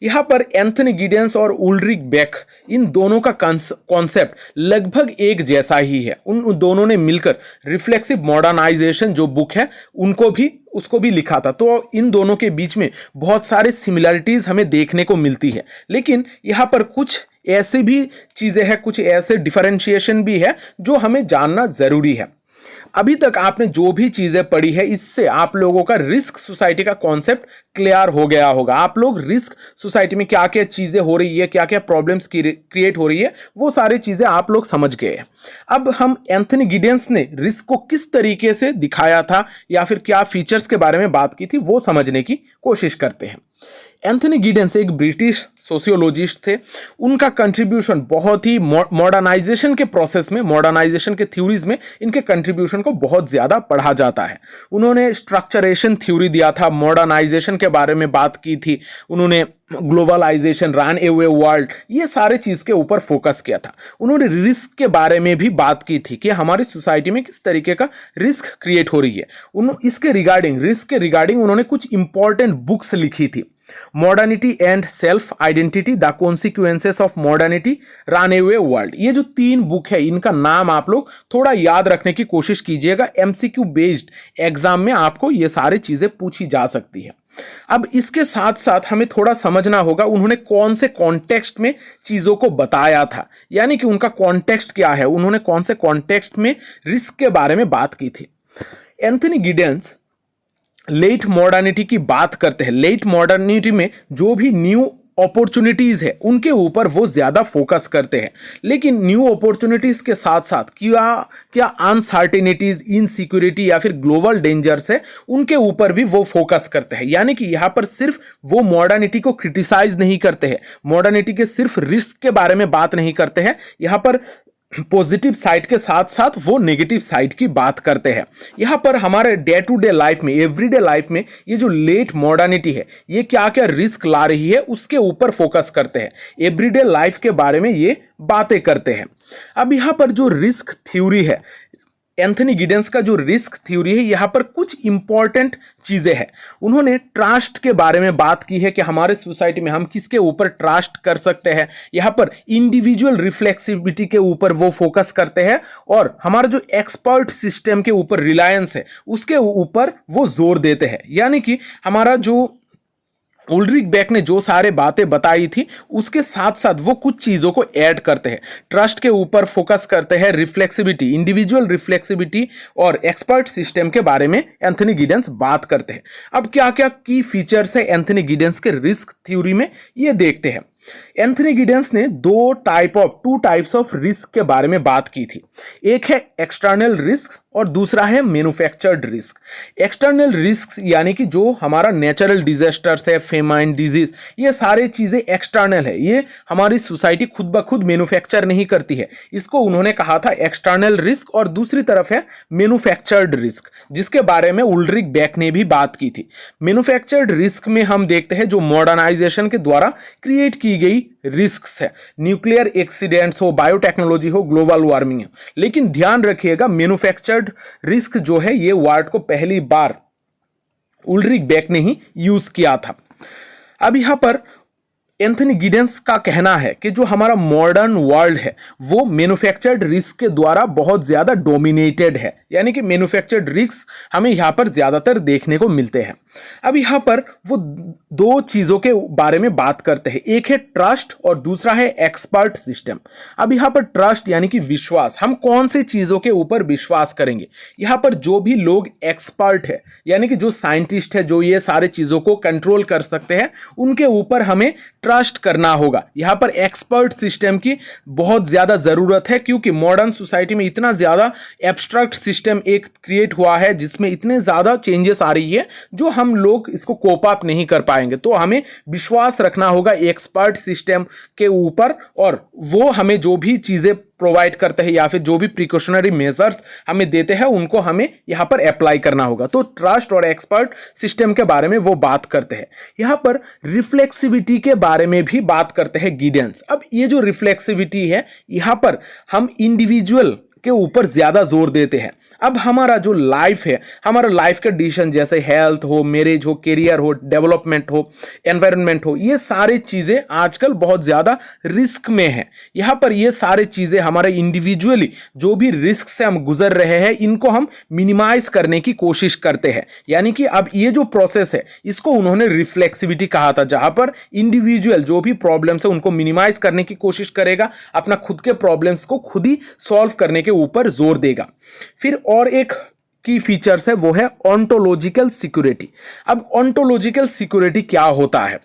यहाँ पर एंथनी गिडेंस और उल्रिक बेक, इन दोनों का कॉन्सेप्ट लगभग एक जैसा ही है। उन दोनों ने मिलकर रिफ्लेक्सिव मॉडर्नाइजेशन जो बुक है उसको भी लिखा था। तो इन दोनों के बीच में बहुत सारे सिमिलरिटीज हमें देखने को मिलती है, लेकिन यहाँ पर कुछ ऐसी भी चीजें हैं, कुछ ऐसे डिफरेंशिएशन भी है जो हमें जानना जरूरी है। अभी तक आपने जो भी चीजें पढ़ी है इससे आप लोगों का रिस्क सोसाइटी का कॉन्सेप्ट क्लियर हो गया होगा। आप लोग रिस्क सोसाइटी में क्या क्या चीजें हो रही है, क्या क्या प्रॉब्लम्स क्रिएट हो रही है, वो सारी चीजें आप लोग समझ गए हैं। अब हम एंथनी गिडेंस ने रिस्क को किस तरीके से दिखाया था या फिर क्या फीचर्स के बारे में बात की थी वो समझने की कोशिश करते हैं। एंथनी गिडेंस एक ब्रिटिश सोशियोलॉजिस्ट थे। उनका कंट्रीब्यूशन बहुत ही मॉडर्नाइजेशन के प्रोसेस में, मॉडर्नाइजेशन के थ्योरीज में इनके कंट्रीब्यूशन को बहुत ज़्यादा पढ़ा जाता है। उन्होंने स्ट्रक्चरेशन थ्योरी दिया था, मॉडर्नाइजेशन के बारे में बात की थी, उन्होंने ग्लोबलाइजेशन, रन अवे वर्ल्ड, ये सारे चीज के ऊपर फोकस किया था। उन्होंने रिस्क के बारे में भी बात की थी कि हमारी सोसाइटी में किस तरीके का रिस्क क्रिएट हो रही है। इसके रिगार्डिंग, रिस्क के रिगार्डिंग उन्होंने कुछ इंपॉर्टेंट बुक्स लिखी थी। Modernity and self identity, the consequences of modernity, run away world, ये जो 3 बुक है इनका नाम आप लोग थोड़ा याद रखने की कोशिश कीजिएगा। एमसीक्यू बेस्ड एग्जाम में आपको ये सारी चीजें पूछी जा सकती है। अब इसके साथ साथ हमें थोड़ा समझना होगा उन्होंने कौन से कॉन्टेक्स्ट में चीजों को बताया था, यानी कि उनका कॉन्टेक्स्ट क्या है, उन्होंने कौन से कॉन्टेक्स्ट में रिस्क के बारे में बात की थी। एंथनी गिडेंस लेट मॉडर्निटी की बात करते हैं। लेट मॉडर्निटी में जो भी न्यू अपॉर्चुनिटीज है उनके ऊपर वो ज्यादा फोकस करते हैं, लेकिन न्यू अपॉर्चुनिटीज के साथ साथ क्या अनसर्टेनिटीज, इनसिक्योरिटी या फिर ग्लोबल डेंजर्स है उनके ऊपर भी वो फोकस करते हैं। यानी कि यहां पर सिर्फ वो मॉडर्निटी को क्रिटिसाइज नहीं करते हैं, मॉडर्निटी के सिर्फ रिस्क के बारे में बात नहीं करते हैं, यहां पर पॉजिटिव साइड के साथ साथ वो नेगेटिव साइड की बात करते हैं। यहां पर हमारे डे टू डे लाइफ में, एवरीडे लाइफ में ये जो लेट मॉडर्निटी है ये क्या क्या रिस्क ला रही है उसके ऊपर फोकस करते हैं, एवरीडे लाइफ के बारे में ये बातें करते हैं। अब यहां पर जो रिस्क थ्योरी है, एंथनी गिडेंस का जो रिस्क थ्योरी है, यहां पर कुछ इंपॉर्टेंट चीजें हैं। उन्होंने ट्रस्ट के बारे में बात की है कि हमारे सोसाइटी में हम किसके ऊपर ट्रस्ट कर सकते हैं। यहां पर इंडिविजुअल रिफ्लेक्सिबिलिटी के ऊपर वो फोकस करते हैं और हमारा जो एक्सपर्ट सिस्टम के ऊपर रिलायंस है उसके ऊपर वो जोर देते हैं। यानी कि हमारा जो उल्ड्रिक बेक ने जो सारे बातें बताई थी उसके साथ साथ वो कुछ चीजों को ऐड करते हैं। ट्रस्ट के ऊपर फोकस करते हैं, रिफ्लेक्सिबिलिटी, इंडिविजुअल रिफ्लेक्सिबिलिटी और एक्सपर्ट सिस्टम के बारे में एंथनी गिडेंस बात करते हैं। अब क्या क्या की फीचर्स है एंथनी गिडेंस के रिस्क थ्योरी में ये देखते हैं। एंथनी गिडेंस ने टू टाइप्स ऑफ रिस्क के बारे में बात की थी। एक है एक्सटर्नल रिस्क और दूसरा है मैन्युफैक्चर्ड रिस्क। एक्सटर्नल रिस्क यानी कि जो हमारा नेचुरल डिजास्टर्स है, फेमाइन, डिजीज, ये सारे चीजें एक्सटर्नल है, ये हमारी सोसाइटी खुद ब खुद मैन्युफैक्चर नहीं करती है, इसको उन्होंने कहा था एक्सटर्नल रिस्क। और दूसरी तरफ है मैन्युफैक्चर्ड रिस्क, जिसके बारे में उल्ड्रिक बेक ने भी बात की थी। मैन्युफैक्चर्ड रिस्क में हम देखते हैं जो मॉडर्नाइजेशन के द्वारा क्रिएट की गई रिस्क्स है, न्यूक्लियर एक्सीडेंट्स हो, बायोटेक्नोलॉजी हो, ग्लोबल वार्मिंग हो। लेकिन ध्यान रखिएगा मैन्युफैक्चर्ड रिस्क जो है ये वर्ड को पहली बार उल्ड्रिक बेक ने ही यूज किया था। अब यहां पर एंथनी गिडेंस का कहना है कि जो हमारा मॉडर्न वर्ल्ड है वो मैन्युफैक्चर्ड रिस्क के द्वारा बहुत ज्यादा डोमिनेटेड है, यानी कि मैन्युफैक्चर्ड रिस्क हमें यहां पर ज्यादातर देखने को मिलते हैं। अब यहां पर वो 2 चीजों के बारे में बात करते हैं, एक है ट्रस्ट और दूसरा है एक्सपर्ट सिस्टम। अब यहां पर ट्रस्ट यानी कि विश्वास, हम कौन सी चीजों के ऊपर विश्वास करेंगे। यहां पर जो भी लोग एक्सपर्ट है यानी कि जो साइंटिस्ट है, जो ये सारे चीजों को कंट्रोल कर सकते हैं, उनके ऊपर हमें ट्रस्ट करना होगा। यहां पर एक्सपर्ट सिस्टम की बहुत ज्यादा जरूरत है, क्योंकि मॉडर्न सोसाइटी में इतना ज्यादा एब्स्ट्रैक्ट सिस्टम एक क्रिएट हुआ है जिसमें इतने ज्यादा चेंजेस आ रही है जो हम लोग इसको कोप अप नहीं कर पाएंगे। तो हमें विश्वास रखना होगा एक्सपर्ट सिस्टम के ऊपर, और वो हमें जो भी चीजें प्रोवाइड करते हैं या फिर जो भी प्रिकॉशनरी मेजर्स हमें देते हैं उनको हमें यहां पर अप्लाई करना होगा। तो ट्रस्ट और एक्सपर्ट सिस्टम के बारे में वो बात करते हैं। यहां पर रिफ्लेक्सिविटी के बारे में भी बात करते हैं गिडेंस। अब ये जो रिफ्लेक्सिविटी है यहां पर हम इंडिविजुअल के ऊपर ज्यादा जोर देते हैं। अब हमारा जो लाइफ है, हमारा लाइफ के डिसीजन जैसे हेल्थ हो, मैरिज हो, करियर हो, डेवलपमेंट हो, एनवायरनमेंट हो, ये सारी चीजें आजकल बहुत ज्यादा रिस्क में है। यहां पर ये सारी चीजें हमारे इंडिविजुअली जो भी रिस्क से हम गुजर रहे हैं इनको हम मिनिमाइज करने की कोशिश करते हैं। यानी कि अब ये जो प्रोसेस है इसको उन्होंने रिफ्लेक्सिविटी कहा था, जहां पर इंडिविजुअल जो भी प्रॉब्लम्स है उनको मिनिमाइज करने की कोशिश करेगा, अपना खुद के प्रॉब्लम्स को खुद ही सॉल्व करने के ऊपर जोर देगा। फिर और एक की फीचर्स है वो है ऑन्टोलॉजिकल सिक्योरिटी। अब ऑन्टोलॉजिकल सिक्योरिटी क्या होता है?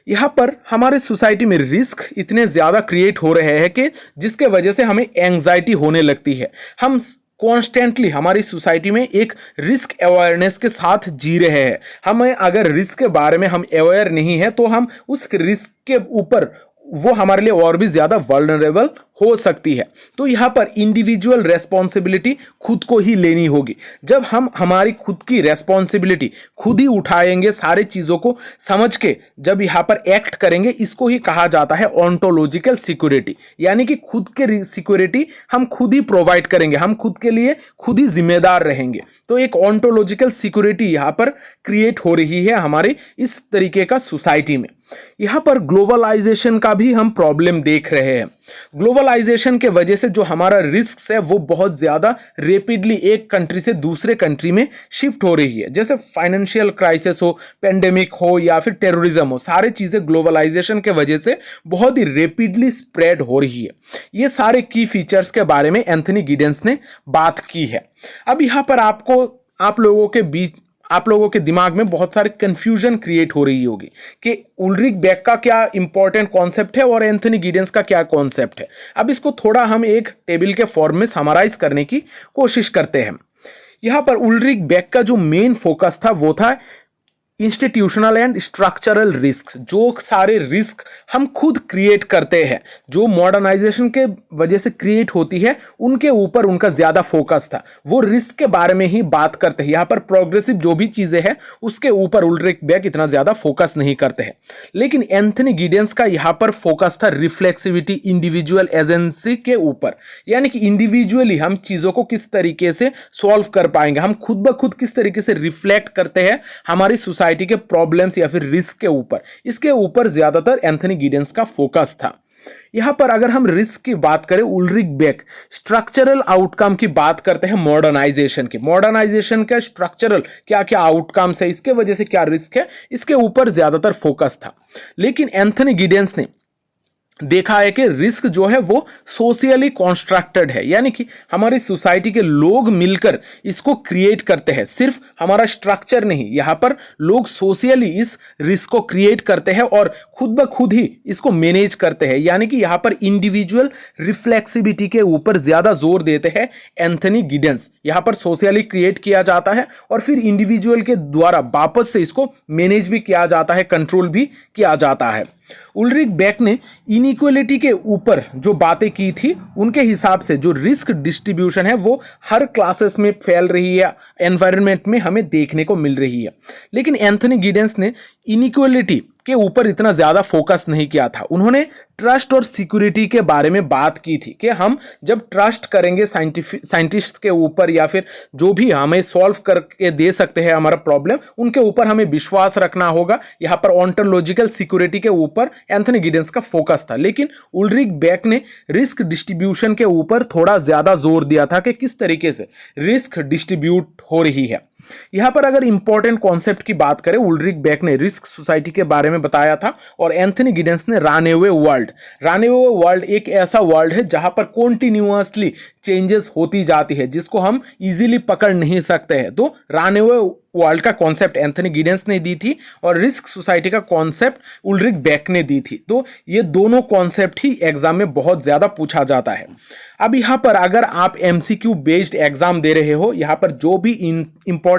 यहाँ पर हमारे सोसाइटी में रिस्क इतने ज्यादा क्रिएट हो रहे हैं कि जिसके वजह से हमें एंजाइटी होने लगती है। हम कॉन्स्टेंटली हमारी सोसाइटी में एक रिस्क अवेयरनेस के साथ जी रहे हैं। हमें अगर रिस्क के बारे में हम अवेयर नहीं है तो हम उस रिस्क के ऊपर वो हमारे लिए और भी ज्यादा वल्नरेबल हो सकती है। तो यहां पर इंडिविजुअल रेस्पॉन्सिबिलिटी खुद को ही लेनी होगी। जब हम हमारी खुद की रेस्पॉन्सिबिलिटी खुद ही उठाएंगे, सारी चीजों को समझ के जब यहां पर एक्ट करेंगे, इसको ही कहा जाता है ऑन्टोलॉजिकल सिक्योरिटी। यानी कि खुद के सिक्योरिटी हम खुद ही प्रोवाइड करेंगे, हम खुद के लिए खुद ही जिम्मेदार रहेंगे। तो एक ऑन्टोलॉजिकल सिक्योरिटी यहां पर क्रिएट हो रही है हमारे इस तरीके का सोसाइटी में। यहां पर ग्लोबलाइजेशन का भी हम प्रॉब्लम देख रहे हैं। ग्लोबलाइजेशन के वजह से जो हमारा रिस्क है वो बहुत ज्यादा रैपिडली एक कंट्री से दूसरे कंट्री में शिफ्ट हो रही है। जैसे फाइनेंशियल क्राइसिस हो, पेंडेमिक हो या फिर टेररिज्म हो, सारी चीजें ग्लोबलाइजेशन के वजह से बहुत ही रैपिडली स्प्रेड हो रही है। ये सारे की फीचर्स के बारे में एंथनी गिडेंस ने बात की है। अब यहां पर आप लोगों के दिमाग में बहुत सारे कंफ्यूजन क्रिएट हो रही होगी कि उल्रिक बेक का क्या इंपॉर्टेंट कॉन्सेप्ट है और एंथनी गिडेंस का क्या कॉन्सेप्ट है। अब इसको थोड़ा हम एक टेबल के फॉर्म में समराइज करने की कोशिश करते हैं। यहां पर उल्रिक बेक का जो मेन फोकस था वो था इंस्टीट्यूशनल एंड स्ट्रक्चरल रिस्क। जो सारे रिस्क हम खुद क्रिएट करते हैं, जो मॉडर्नाइजेशन के वजह से क्रिएट होती है, उनके ऊपर उनका ज्यादा फोकस था। वो रिस्क के बारे में ही बात करते हैं। यहाँ पर प्रोग्रेसिव जो भी चीजें हैं उसके ऊपर उल्रिक बेक इतना ज्यादा फोकस नहीं करते हैं। लेकिन एंथनी गिडेंस का यहाँ पर फोकस था रिफ्लेक्सिविटी, इंडिविजुअल एजेंसी के ऊपर। यानी कि इंडिविजुअली हम चीजों को किस तरीके से सॉल्व कर पाएंगे, हम खुद ब खुद किस तरीके से रिफ्लेक्ट करते हैं हमारी सोसाइटी के प्रॉब्लम्स या फिर रिस्क के ऊपर। इसके ऊपर ज्यादातर एंथनी गिडेंस का फोकस था। यहां पर अगर हम रिस्क की बात करें, उल्रिक बेक स्ट्रक्चरल आउटकम की बात करते हैं मॉडर्नाइजेशन की। मॉडर्नाइजेशन का स्ट्रक्चरल क्या क्या आउटकम्स है, इसके वजह से क्या रिस्क है, इसके ऊपर ज्यादातर फोकस था। लेकिन एंथनी गिडेंस ने देखा है कि रिस्क जो है वो सोशियली कॉन्स्ट्रक्टेड है। यानी कि हमारी सोसाइटी के लोग मिलकर इसको क्रिएट करते हैं, सिर्फ हमारा स्ट्रक्चर नहीं। यहां पर लोग सोशियली इस रिस्क को क्रिएट करते हैं और खुद ब खुद ही इसको मैनेज करते हैं। यानी कि यहां पर इंडिविजुअल रिफ्लेक्सिविटी के ऊपर ज्यादा जोर देते हैं एंथनी गिडेंस। यहां पर सोशियली क्रिएट किया जाता है और फिर इंडिविजुअल के द्वारा वापस से इसको मैनेज भी किया जाता है, कंट्रोल भी किया जाता है। उल्रिक बेक ने इनइक्वालिटी के ऊपर जो बातें की थी, उनके हिसाब से जो रिस्क डिस्ट्रीब्यूशन है वो हर क्लासेस में फैल रही है, एनवायरनमेंट में हमें देखने को मिल रही है। लेकिन एंथनी गिडेंस ने इनइक्वालिटी के ऊपर इतना ज्यादा फोकस नहीं किया था। उन्होंने ट्रस्ट और सिक्योरिटी के बारे में बात की थी कि हम जब ट्रस्ट करेंगे साइंटिस्ट के ऊपर या फिर जो भी हमें सॉल्व करके दे सकते हैं हमारा प्रॉब्लम, उनके ऊपर हमें विश्वास रखना होगा। यहाँ पर ऑन्टोलॉजिकल सिक्योरिटी के ऊपर एंथनी गिडेंस का फोकस था। लेकिन उल्रिक बेक ने रिस्क डिस्ट्रीब्यूशन के ऊपर थोड़ा ज्यादा जोर दिया था कि किस तरीके से रिस्क डिस्ट्रीब्यूट हो रही है। यहां पर अगर इंपॉर्टेंट कॉन्सेप्ट की बात करें, उल्रिक बेक ने रिस्क सोसाइटी के बारे में बताया था और एंथनी गिडेंस ने रनअवे वर्ल्ड। रनअवे वर्ल्ड एक ऐसा वर्ल्ड है जहां पर कॉन्टिन्यूअसली चेंजेस होती जाती है, जिसको हम इजीली पकड़ नहीं सकते हैं। तो रनअवे वर्ल्ड का कॉन्सेप्ट एंथनी गिडेंस ने दी थी और रिस्क सोसाइटी का कॉन्सेप्ट उल्रिक बेक ने दी थी। तो ये दोनों कॉन्सेप्ट ही एग्जाम में बहुत ज्यादा पूछा जाता है। अब यहां पर अगर आप एमसीक्यू बेस्ड एग्जाम दे रहे हो, यहां पर जो भी इंपॉर्टेंट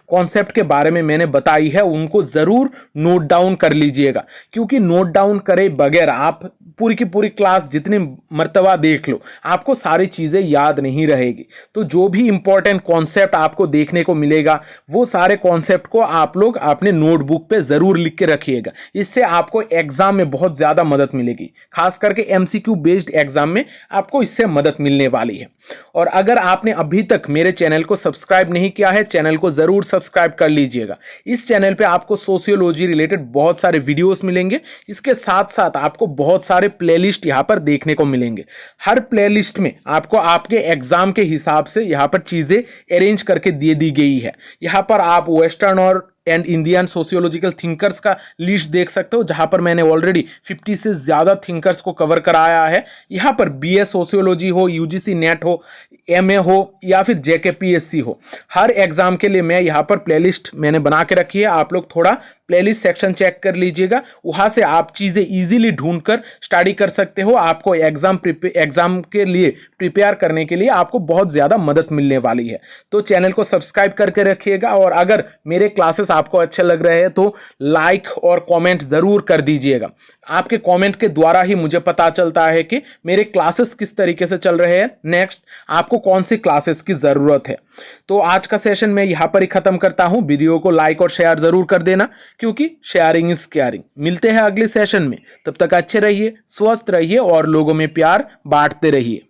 कॉन्सेप्ट के बारे में मैंने बताई है उनको जरूर नोट डाउन कर लीजिएगा, क्योंकि नोट डाउन करे बगैर आप पूरी की पूरी क्लास जितनी मर्तबा देख लो, आपको सारी चीजें याद नहीं रहेगी। तो जो भी इंपॉर्टेंट कॉन्सेप्ट आपको देखने को मिलेगा, वो सारे कॉन्सेप्ट को आप लोग अपने नोटबुक पे जरूर लिख के रखिएगा। इससे आपको एग्जाम में बहुत ज्यादा मदद मिलेगी, खास करके एमसीक्यू बेस्ड एग्जाम में आपको इससे मदद मिलने वाली है। और अगर आपने अभी तक मेरे चैनल को सब्सक्राइब नहीं किया है, चैनल को जरूर सब्सक्राइब कर लीजिएगा। इस चैनल पे आपको सोशियोलॉजी रिलेटेड बहुत सारे वीडियोस मिलेंगे। इसके साथ साथ आपको बहुत सारे प्लेलिस्ट यहां पर देखने को मिलेंगे। हर प्लेलिस्ट में आपको आपके एग्जाम के हिसाब से यहां पर चीजें अरेंज करके दे दी गई है। यहां पर आप वेस्टर्न और एंड इंडियन सोशियोलॉजिकल थिंकर्स का लिस्ट देख सकते हो, जहां पर मैंने ऑलरेडी 50 से ज़्यादा थिंकर्स को कवर कराया है। यहाँ पर बीए सोशियोलॉजी हो, यूजीसी नेट हो, एमए हो या फिर जेकेपीएससी हो, हर एग्जाम के लिए मैं यहाँ पर प्लेलिस्ट मैंने बना के रखी है। आप लोग थोड़ा प्लेलिस्ट सेक्शन चेक कर लीजिएगा, वहां से आप चीज़ें इजीली ढूंढकर स्टडी कर सकते हो। आपको एग्जाम के लिए प्रिपेयर करने के लिए आपको बहुत ज़्यादा मदद मिलने वाली है। तो चैनल को सब्सक्राइब करके रखिएगा, और अगर मेरे क्लासेस आपको अच्छे लग रहे हैं तो लाइक और कमेंट ज़रूर कर दीजिएगा। आपके कमेंट के द्वारा ही मुझे पता चलता है कि मेरे क्लासेस किस तरीके से चल रहे हैं, नेक्स्ट आपको कौन सी क्लासेस की ज़रूरत है। तो आज का सेशन मैं यहाँ पर ही ख़त्म करता हूँ। वीडियो को लाइक और शेयर ज़रूर कर देना, क्योंकि शेयरिंग इज केयरिंग। मिलते हैं अगले सेशन में, तब तक अच्छे रहिए, स्वस्थ रहिए और लोगों में प्यार बांटते रहिए।